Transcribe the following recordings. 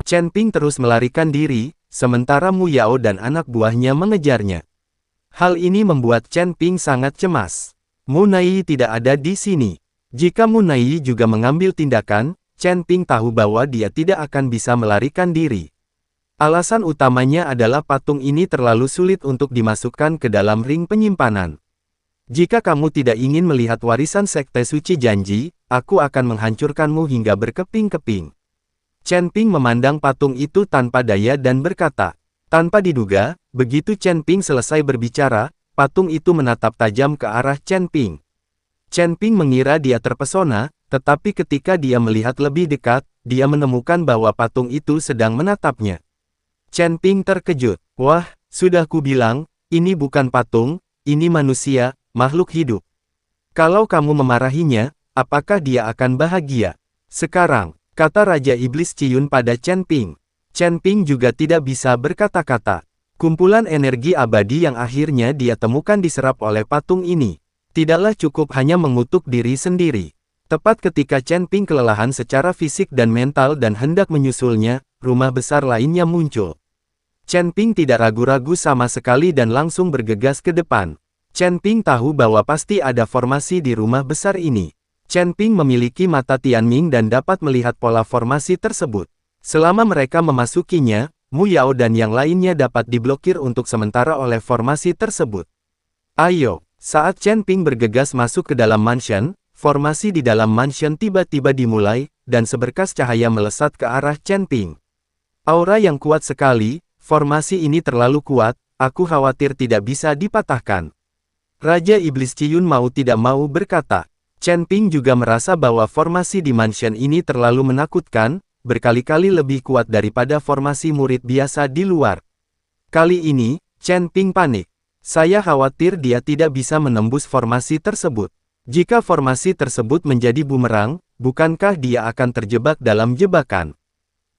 Chen Ping terus melarikan diri, sementara Mu Yao dan anak buahnya mengejarnya. Hal ini membuat Chen Ping sangat cemas. Mu Naiyi tidak ada di sini. Jika Mu Naiyi juga mengambil tindakan, Chen Ping tahu bahwa dia tidak akan bisa melarikan diri. Alasan utamanya adalah patung ini terlalu sulit untuk dimasukkan ke dalam ring penyimpanan. Jika kamu tidak ingin melihat warisan Sekte Suci Janji, aku akan menghancurkanmu hingga berkeping-keping. Chen Ping memandang patung itu tanpa daya dan berkata, tanpa diduga, begitu Chen Ping selesai berbicara, patung itu menatap tajam ke arah Chen Ping. Chen Ping mengira dia terpesona, tetapi ketika dia melihat lebih dekat, dia menemukan bahwa patung itu sedang menatapnya. Chen Ping terkejut. Wah, sudah kubilang, ini bukan patung, ini manusia, makhluk hidup. Kalau kamu memarahinya, apakah dia akan bahagia? Sekarang, kata Raja Iblis Ciyun pada Chen Ping. Chen Ping juga tidak bisa berkata-kata. Kumpulan energi abadi yang akhirnya dia temukan diserap oleh patung ini. Tidaklah cukup hanya mengutuk diri sendiri. Tepat ketika Chen Ping kelelahan secara fisik dan mental dan hendak menyusulnya, rumah besar lainnya muncul. Chen Ping tidak ragu-ragu sama sekali dan langsung bergegas ke depan. Chen Ping tahu bahwa pasti ada formasi di rumah besar ini. Chen Ping memiliki mata Tianming dan dapat melihat pola formasi tersebut. Selama mereka memasukinya, Mu Yao dan yang lainnya dapat diblokir untuk sementara oleh formasi tersebut. Ayo, saat Chen Ping bergegas masuk ke dalam mansion, formasi di dalam mansion tiba-tiba dimulai, dan seberkas cahaya melesat ke arah Chen Ping. Aura yang kuat sekali, formasi ini terlalu kuat, aku khawatir tidak bisa dipatahkan. Raja Iblis Ciyun mau tidak mau berkata. Chen Ping juga merasa bahwa formasi di mansion ini terlalu menakutkan, berkali-kali lebih kuat daripada formasi murid biasa di luar. Kali ini, Chen Ping panik. Saya khawatir dia tidak bisa menembus formasi tersebut. Jika formasi tersebut menjadi bumerang, bukankah dia akan terjebak dalam jebakan?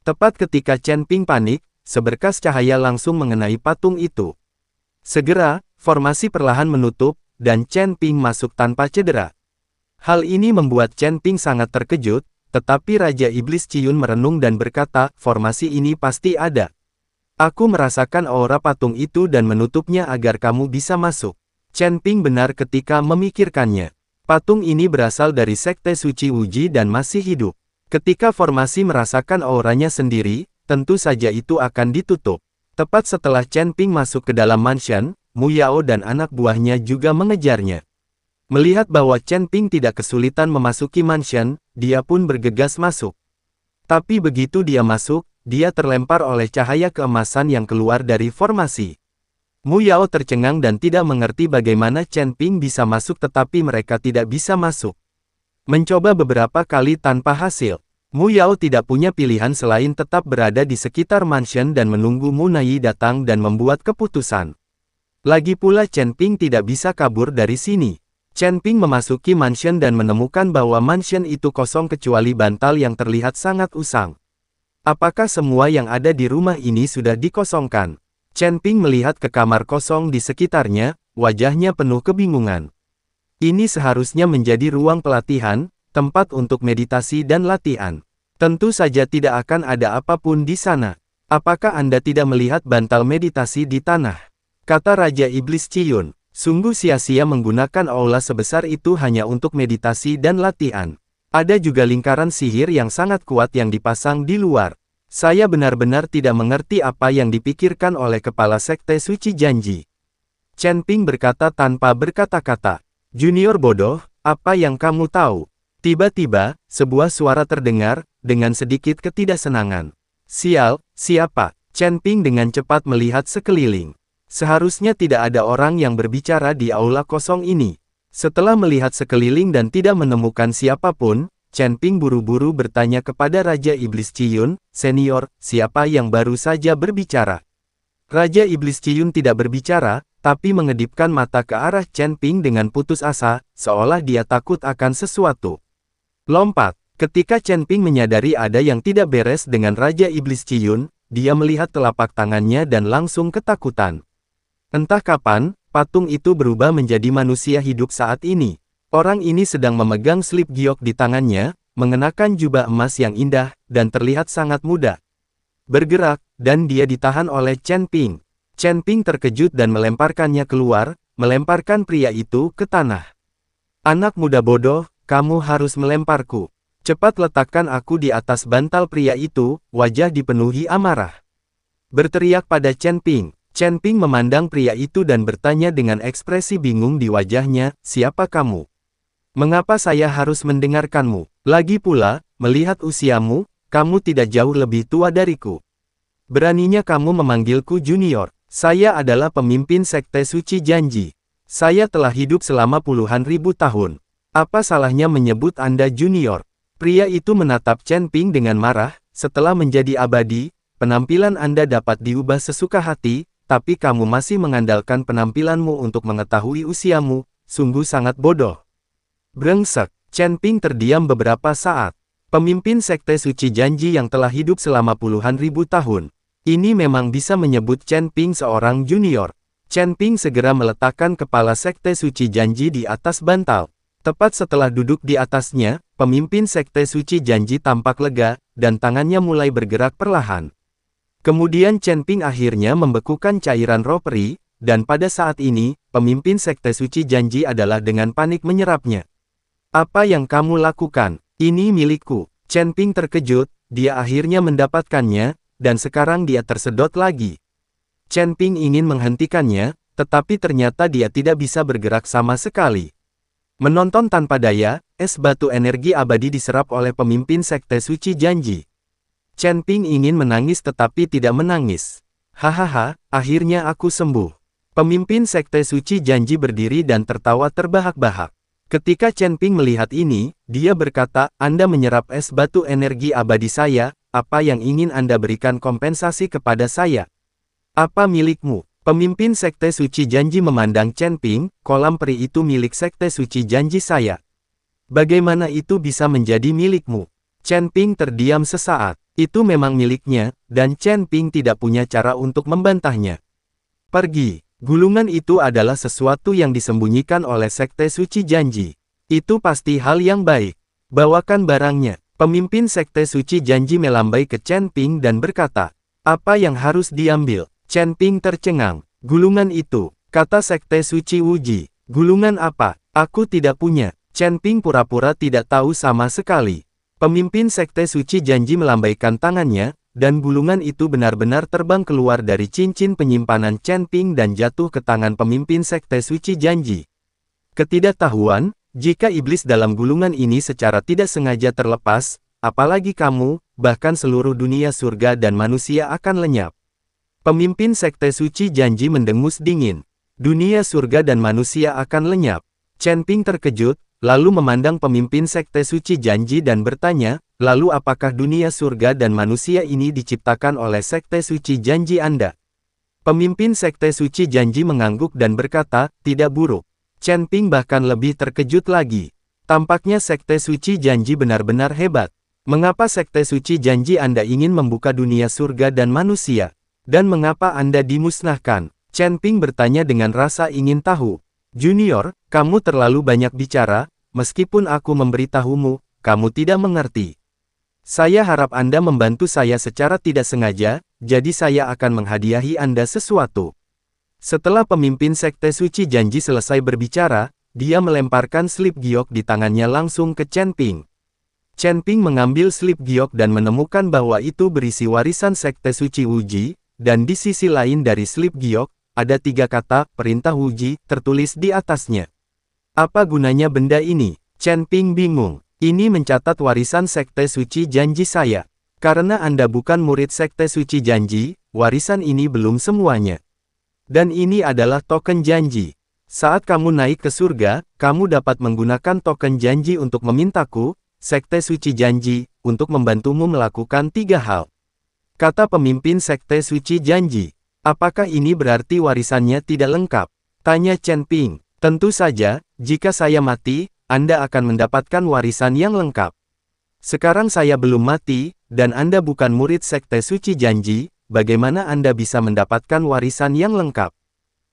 Tepat ketika Chen Ping panik, seberkas cahaya langsung mengenai patung itu. Segera, formasi perlahan menutup, dan Chen Ping masuk tanpa cedera. Hal ini membuat Chen Ping sangat terkejut, tetapi Raja Iblis Ciyun merenung dan berkata, formasi ini pasti ada. Aku merasakan aura patung itu dan menutupnya agar kamu bisa masuk. Chen Ping benar ketika memikirkannya. Patung ini berasal dari Sekte Suci Wuji dan masih hidup. Ketika formasi merasakan auranya sendiri, tentu saja itu akan ditutup. Tepat setelah Chen Ping masuk ke dalam mansion, Mu Yao dan anak buahnya juga mengejarnya. Melihat bahwa Chen Ping tidak kesulitan memasuki mansion, dia pun bergegas masuk. Tapi begitu dia masuk, dia terlempar oleh cahaya keemasan yang keluar dari formasi. Mu Yao tercengang dan tidak mengerti bagaimana Chen Ping bisa masuk tetapi mereka tidak bisa masuk. Mencoba beberapa kali tanpa hasil, Mu Yao tidak punya pilihan selain tetap berada di sekitar mansion dan menunggu Mu Naiyi datang dan membuat keputusan. Lagi pula Chen Ping tidak bisa kabur dari sini. Chen Ping memasuki mansion dan menemukan bahwa mansion itu kosong kecuali bantal yang terlihat sangat usang. Apakah semua yang ada di rumah ini sudah dikosongkan? Chen Ping melihat ke kamar kosong di sekitarnya, wajahnya penuh kebingungan. Ini seharusnya menjadi ruang pelatihan, tempat untuk meditasi dan latihan. Tentu saja tidak akan ada apapun di sana. Apakah Anda tidak melihat bantal meditasi di tanah? Kata Raja Iblis Ciyun. Sungguh sia-sia menggunakan aula sebesar itu hanya untuk meditasi dan latihan. Ada juga lingkaran sihir yang sangat kuat yang dipasang di luar. Saya benar-benar tidak mengerti apa yang dipikirkan oleh kepala Sekte Suci Janji. Chen Ping berkata tanpa berkata-kata. Junior bodoh, apa yang kamu tahu? Tiba-tiba, sebuah suara terdengar, dengan sedikit ketidaksenangan. Sial, siapa? Chen Ping dengan cepat melihat sekeliling. Seharusnya tidak ada orang yang berbicara di aula kosong ini. Setelah melihat sekeliling dan tidak menemukan siapapun, Chen Ping buru-buru bertanya kepada Raja Iblis Ciyun, Senior, siapa yang baru saja berbicara? Raja Iblis Ciyun tidak berbicara, tapi mengedipkan mata ke arah Chen Ping dengan putus asa, seolah dia takut akan sesuatu. Lompat. Ketika Chen Ping menyadari ada yang tidak beres dengan Raja Iblis Ciyun, dia melihat telapak tangannya dan langsung ketakutan. Entah kapan, patung itu berubah menjadi manusia hidup saat ini. Orang ini sedang memegang slip giok di tangannya, mengenakan jubah emas yang indah, dan terlihat sangat muda. bergerak, dan dia ditahan oleh Chen Ping. Chen Ping terkejut dan melemparkannya keluar, melemparkan pria itu ke tanah. Anak muda bodoh, kamu harus melemparku. Cepat letakkan aku di atas bantal pria itu, wajah dipenuhi amarah. Berteriak pada Chen Ping. Chen Ping memandang pria itu dan bertanya dengan ekspresi bingung di wajahnya, siapa kamu? Mengapa saya harus mendengarkanmu? Lagi pula, melihat usiamu, kamu tidak jauh lebih tua dariku. Beraninya kamu memanggilku junior. Saya adalah pemimpin Sekte Suci Janji. Saya telah hidup selama puluhan ribu tahun. Apa salahnya menyebut Anda junior? Pria itu menatap Chen Ping dengan marah, setelah menjadi abadi, penampilan Anda dapat diubah sesuka hati, tapi kamu masih mengandalkan penampilanmu untuk mengetahui usiamu, sungguh sangat bodoh. Brengsek, Chen Ping terdiam beberapa saat. Pemimpin Sekte Suci Janji yang telah hidup selama puluhan ribu tahun. Ini memang bisa menyebut Chen Ping seorang junior. Chen Ping segera meletakkan kepala Sekte Suci Janji di atas bantal. Tepat setelah duduk di atasnya, pemimpin Sekte Suci Janji tampak lega, dan tangannya mulai bergerak perlahan. Kemudian Chen Ping akhirnya membekukan cairan roh peri, dan pada saat ini, pemimpin Sekte Suci Janji adalah dengan panik menyerapnya. Apa yang kamu lakukan? Ini milikku. Chen Ping terkejut, dia akhirnya mendapatkannya, dan sekarang dia tersedot lagi. Chen Ping ingin menghentikannya, tetapi ternyata dia tidak bisa bergerak sama sekali. Menonton tanpa daya, es batu energi abadi diserap oleh pemimpin Sekte Suci Janji. Chen Ping ingin menangis tetapi tidak menangis. Hahaha, akhirnya aku sembuh. Pemimpin Sekte Suci Janji berdiri dan tertawa terbahak-bahak. Ketika Chen Ping melihat ini, dia berkata, Anda menyerap es batu energi abadi saya, apa yang ingin Anda berikan kompensasi kepada saya? Apa milikmu? Pemimpin Sekte Suci Janji memandang Chen Ping, kolam peri itu milik Sekte Suci Janji saya. Bagaimana itu bisa menjadi milikmu? Chen Ping terdiam sesaat. Itu memang miliknya, dan Chen Ping tidak punya cara untuk membantahnya. Pergi. Gulungan itu adalah sesuatu yang disembunyikan oleh Sekte Suci Janji. Itu pasti hal yang baik. Bawakan barangnya. Pemimpin Sekte Suci Janji melambai ke Chen Ping dan berkata, apa yang harus diambil? Chen Ping tercengang. Gulungan itu, kata Sekte Suci Wuji. Gulungan apa? Aku tidak punya. Chen Ping pura-pura tidak tahu sama sekali. Pemimpin Sekte Suci Janji melambaikan tangannya, dan gulungan itu benar-benar terbang keluar dari cincin penyimpanan Chen Ping dan jatuh ke tangan pemimpin Sekte Suci Janji. Ketidaktahuan, jika iblis dalam gulungan ini secara tidak sengaja terlepas, apalagi kamu, bahkan seluruh dunia surga dan manusia akan lenyap. Pemimpin Sekte Suci Janji mendengus dingin. Dunia surga dan manusia akan lenyap. Chen Ping terkejut, lalu memandang pemimpin Sekte Suci Janji dan bertanya, lalu apakah dunia surga dan manusia ini diciptakan oleh Sekte Suci Janji Anda? Pemimpin Sekte Suci Janji mengangguk dan berkata, tidak buruk. Chen Ping bahkan lebih terkejut lagi. Tampaknya Sekte Suci Janji benar-benar hebat. Mengapa Sekte Suci Janji Anda ingin membuka dunia surga dan manusia? Dan mengapa Anda dimusnahkan? Chen Ping bertanya dengan rasa ingin tahu. Junior, kamu terlalu banyak bicara, meskipun aku memberitahumu, kamu tidak mengerti. Saya harap Anda membantu saya secara tidak sengaja, jadi saya akan menghadiahi Anda sesuatu. Setelah pemimpin Sekte Suci Janji selesai berbicara, dia melemparkan slip giok di tangannya langsung ke Chen Ping. Chen Ping mengambil slip giok dan menemukan bahwa itu berisi warisan Sekte Suci Wuji, dan di sisi lain dari slip giok, ada 3 kata, perintah Wuji, tertulis di atasnya. Apa gunanya benda ini? Chen Ping bingung. Ini mencatat warisan Sekte Suci Janji saya. Karena Anda bukan murid Sekte Suci Janji, warisan ini belum semuanya. Dan ini adalah token janji. Saat kamu naik ke surga, kamu dapat menggunakan token janji untuk memintaku, Sekte Suci Janji, untuk membantumu melakukan 3 hal. Kata pemimpin Sekte Suci Janji. Apakah ini berarti warisannya tidak lengkap? Tanya Chen Ping. Tentu saja, jika saya mati, Anda akan mendapatkan warisan yang lengkap. Sekarang saya belum mati, dan Anda bukan murid Sekte Suci Janji, bagaimana Anda bisa mendapatkan warisan yang lengkap?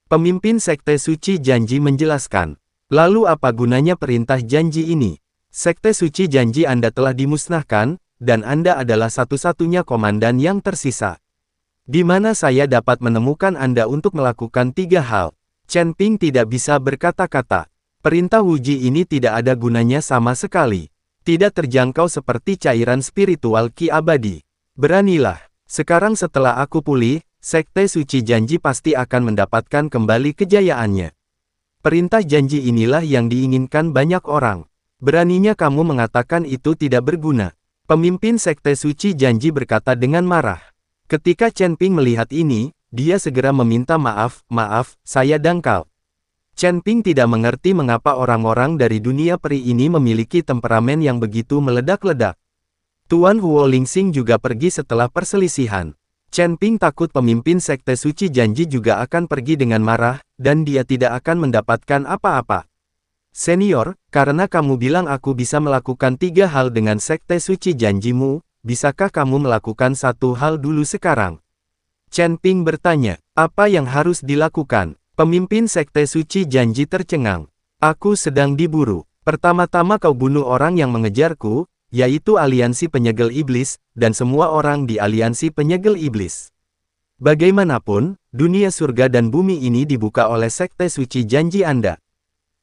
Pemimpin Sekte Suci Janji menjelaskan. Lalu apa gunanya perintah janji ini? Sekte Suci Janji Anda telah dimusnahkan, dan Anda adalah satu-satunya komandan yang tersisa. Di mana saya dapat menemukan Anda untuk melakukan 3 hal? Chen Ping tidak bisa berkata-kata. Perintah Wuji ini tidak ada gunanya sama sekali. Tidak terjangkau seperti cairan spiritual Ki abadi. Beranilah. Sekarang setelah aku pulih, Sekte Suci Janji pasti akan mendapatkan kembali kejayaannya. Perintah janji inilah yang diinginkan banyak orang. Beraninya kamu mengatakan itu tidak berguna. Pemimpin Sekte Suci Janji berkata dengan marah. Ketika Chen Ping melihat ini, dia segera meminta maaf, saya dangkal. Chen Ping tidak mengerti mengapa orang-orang dari dunia peri ini memiliki temperamen yang begitu meledak-ledak. Tuan Huo Lingxing juga pergi setelah perselisihan. Chen Ping takut pemimpin Sekte Suci Janji juga akan pergi dengan marah, dan dia tidak akan mendapatkan apa-apa. Senior, karena kamu bilang aku bisa melakukan 3 hal dengan Sekte Suci Janjimu, bisakah kamu melakukan 1 hal dulu sekarang? Chen Ping bertanya, apa yang harus dilakukan? Pemimpin Sekte Suci Janji tercengang. Aku sedang diburu. Pertama-tama kau bunuh orang yang mengejarku, yaitu aliansi penyegel iblis, dan semua orang di aliansi penyegel iblis. Bagaimanapun, dunia surga dan bumi ini dibuka oleh Sekte Suci Janji Anda.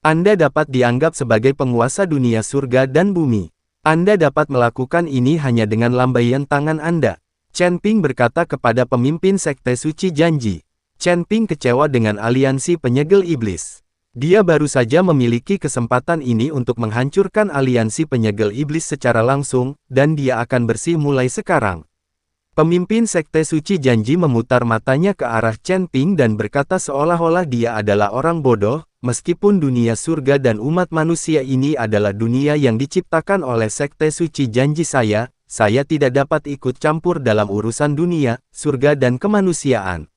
Anda dapat dianggap sebagai penguasa dunia surga dan bumi. Anda dapat melakukan ini hanya dengan lambaian tangan Anda. Chen Ping berkata kepada pemimpin Sekte Suci Janji. Chen Ping kecewa dengan aliansi penyegel iblis. Dia baru saja memiliki kesempatan ini untuk menghancurkan aliansi penyegel iblis secara langsung, dan dia akan bersih mulai sekarang. Pemimpin Sekte Suci Janji memutar matanya ke arah Chen Ping dan berkata seolah-olah dia adalah orang bodoh, meskipun dunia surga dan umat manusia ini adalah dunia yang diciptakan oleh Sekte Suci Janji saya tidak dapat ikut campur dalam urusan dunia, surga dan kemanusiaan.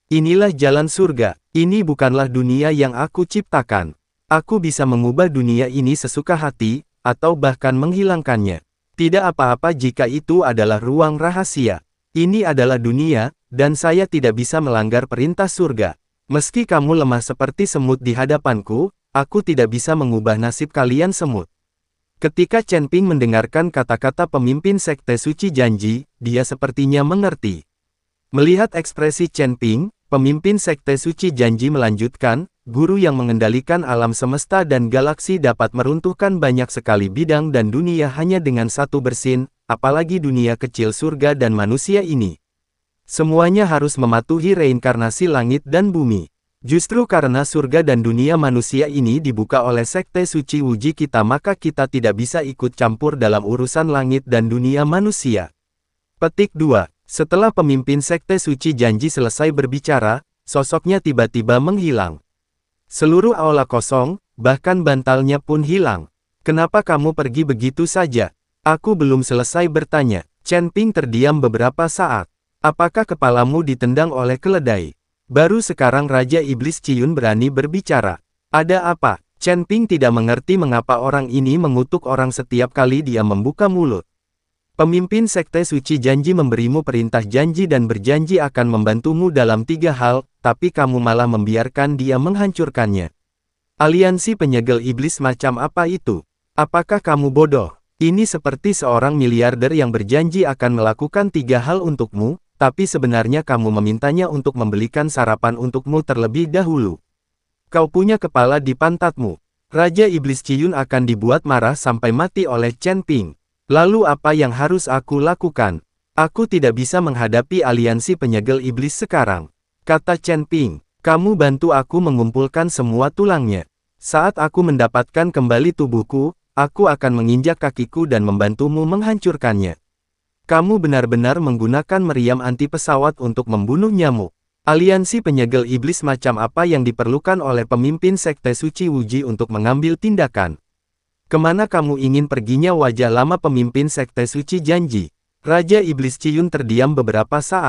Inilah jalan surga, ini bukanlah dunia yang aku ciptakan. Aku bisa mengubah dunia ini sesuka hati, atau bahkan menghilangkannya. Tidak apa-apa jika itu adalah ruang rahasia. Ini adalah dunia, dan saya tidak bisa melanggar perintah surga. Meski kamu lemah seperti semut di hadapanku, aku tidak bisa mengubah nasib kalian semut. Ketika Chen Ping mendengarkan kata-kata pemimpin Sekte Suci Janji, dia sepertinya mengerti. Melihat ekspresi Chen Ping, pemimpin Sekte Suci Janji melanjutkan, guru yang mengendalikan alam semesta dan galaksi dapat meruntuhkan banyak sekali bidang dan dunia hanya dengan satu bersin, apalagi dunia kecil surga dan manusia ini. Semuanya harus mematuhi reinkarnasi langit dan bumi. Justru karena surga dan dunia manusia ini dibuka oleh Sekte Suci Wuji kita maka kita tidak bisa ikut campur dalam urusan langit dan dunia manusia. Petik 2. Setelah pemimpin Sekte Suci Janji selesai berbicara, sosoknya tiba-tiba menghilang. Seluruh aula kosong, bahkan bantalnya pun hilang. Kenapa kamu pergi begitu saja? Aku belum selesai bertanya. Chen Ping terdiam beberapa saat. Apakah kepalamu ditendang oleh keledai? Baru sekarang Raja Iblis Ciyun berani berbicara. Ada apa? Chen Ping tidak mengerti mengapa orang ini mengutuk orang setiap kali dia membuka mulut. Pemimpin Sekte Suci Janji memberimu perintah janji dan berjanji akan membantumu dalam 3 hal, tapi kamu malah membiarkan dia menghancurkannya. Aliansi penyegel iblis macam apa itu? Apakah kamu bodoh? Ini seperti seorang miliarder yang berjanji akan melakukan 3 hal untukmu, tapi sebenarnya kamu memintanya untuk membelikan sarapan untukmu terlebih dahulu. Kau punya kepala di pantatmu. Raja Iblis Ciyun akan dibuat marah sampai mati oleh Chen Ping. Lalu apa yang harus aku lakukan? Aku tidak bisa menghadapi aliansi penyegel iblis sekarang. Kata Chen Ping, kamu bantu aku mengumpulkan semua tulangnya. Saat aku mendapatkan kembali tubuhku, aku akan menginjak kakiku dan membantumu menghancurkannya. Kamu benar-benar menggunakan meriam anti pesawat untuk membunuh nyamuk. Aliansi penyegel iblis macam apa yang diperlukan oleh pemimpin Sekte Suci Wuji untuk mengambil tindakan? Kemana kamu ingin perginya? Wajah lama pemimpin Sekte Suci Janji. Raja Iblis Ciyun terdiam beberapa saat.